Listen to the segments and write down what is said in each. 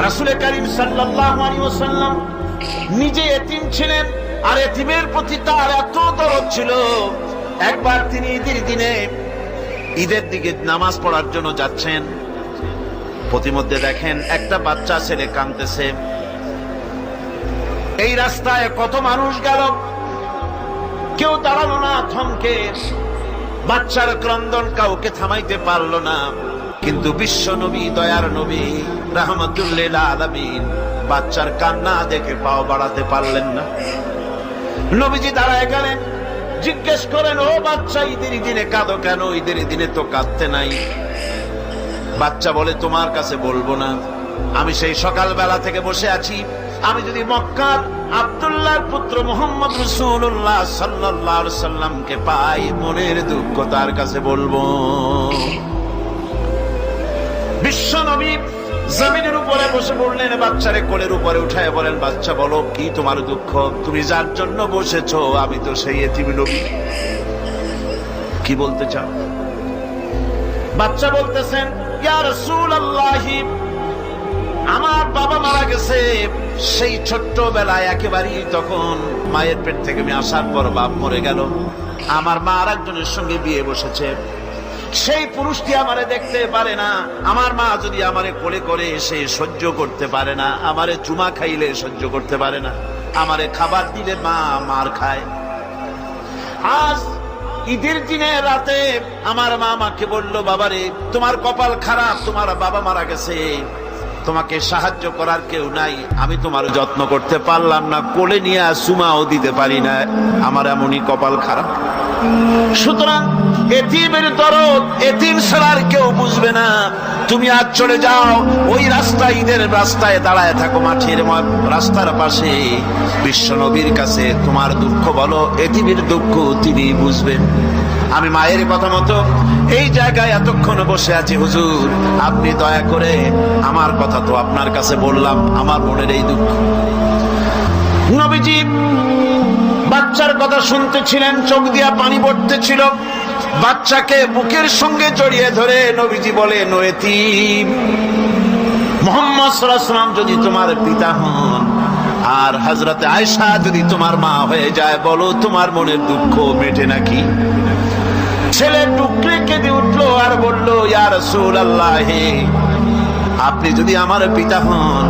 রাসূল করিম সাল্লাল্লাহু আলাইহি ওয়াসাল্লাম নিজে এতিম ছিলেন, আর এতিমের প্রতি তার এত দরদ ছিল। একবার তিনি ঈদের দিকে নামাজ পড়ার জন্য যাচ্ছেন, প্রতিমধ্যে দেখেন একটা বাচ্চা ছেলে কাঁদতেছে। এই রাস্তায় কত মানুষ গেল, কেউ দাঁড়ালো না থমকে, বাচ্চার ক্রন্দন কাউকে থামাইতে পারলো না। কিন্তু বিশ্ব নবী, দয়ার নবী, রাহমাতুল লিল আলামিন বাচ্চার কান্না দেখে পাও বাড়াতে পারলেন না। নবীজি দাঁড়ায় গেলেন, জিজ্ঞেস করেন, ও বাচ্চা, ঈদের দিনে কাঁদো কেন? ঈদের দিনে তো কাঁদতে নাই। বাচ্চা বলে, তোমার কাছে বলবো না, আমি সেই সকালবেলা থেকে বসে আছি। আমি যদি মক্কার আব্দুল্লাহর পুত্র মুহাম্মদ রাসূলুল্লাহ সাল্লাল্লাহু আলাইহি সাল্লামকে পাই, মনের দুঃখ তার কাছে বলবো। বিশ্ব নবী জমিনের উপরে বসে পড়লেন, বাচ্চারে কোলের উপরে উঠায় বলেন, বাচ্চা বলো, কি তোমার দুঃখ? তুমি যার জন্য বসেছো আমি তো সেই এতিম নবী, কি বলতে চাও? বাচ্চা বলতেছেন, ইয়া রাসূলুল্লাহ, আমার বাবা মারা গেছে। সেই ছোট্টবেলায় একেবারেই তখন মায়ের পেট থেকে আমি আসার পর বাপ মরে গেল। আমার মা আর একজনের সঙ্গে বিয়ে বসেছে। সেই পুরুষটি আমারে দেখতে পারে না। আমার মা যদি আমারে কোলে করে সে সহ্য করতে পারে না, আমারে চুমা খাইলে সহ্য করতে পারে না, আমারে খাবার দিলে মা মার খায়। আজ ঈদের দিনে রাতে আমার মা আমাকে বলল, বাবারে, তোমার কপাল খারাপ, তোমার বাবা মারা গেছে, তোমাকে সাহায্য করার কেউ নাই, আমি তোমার যত্ন করতে পারলাম না, কোলে নিয়ে চুমাও দিতে পারি না, আমার এমনই কপাল খারাপ। সুতরাং এতিমের দরদ এতিম ছাড়া কেউ বুঝবে না। তুমি আজ চলে যাও, ওই রাস্তায়, ঈদের রাস্তায় দাঁড়ায় থাকো, মাঠের রাস্তার পাশে, বিশ্ব নবীর কাছে তোমার দুঃখ বলো, এতিমের দুঃখ তিনি বুঝবেন। আমি মায়ের কথা মতো এই জায়গায় এতক্ষণ বসে আছি, হুজুর আপনি দয়া করে, আমার কথা তো আপনার কাছে বললাম, আমার মনের এই দুঃখ। নবীজি বাচ্চার কথা শুনতেছিলেন, চোখ দিয়া পানি পড়তেছিল। বাচ্চাকে বুকের সঙ্গে জড়িয়ে ধরে নবীজি বলেন, ও এতিম, মুহাম্মদ সাল্লাল্লাহু আলাইহি ওয়াসাল্লাম যদি তোমার পিতা হন আর হযরতে আয়েশা যদি তোমার মা হয়ে যায়, বলো তোমার মনের দুঃখ মেটে নাকি? ছেলে টুকরে কেঁদে উঠলো আর বলল, ইয়া রাসূলুল্লাহ, আপনি যদি আমার পিতা হন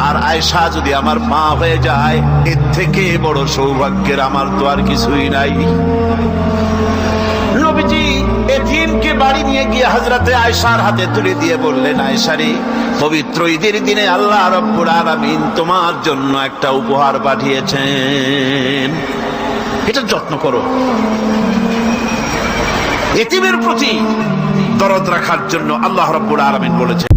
আর আয়েশা যদি আমার মা হয়ে যায়, এর থেকে বড় সৌভাগ্যের আমার তো আর কিছুই নাই। নবীজি এতিমকে বাড়ি নিয়ে গিয়ে হযরতে আয়েশার হাতে তুলে দিয়ে বললেন, আয়েশা রে, পবিত্র ঈদের দিনে আল্লাহ রাব্বুল আলামিন তোমার জন্য একটা উপহার পাঠিয়েছেন, এটা যত্ন করো। এতিমের প্রতি দরদ রাখার জন্য আল্লাহ রাব্বুল আলামিন বলেছেন।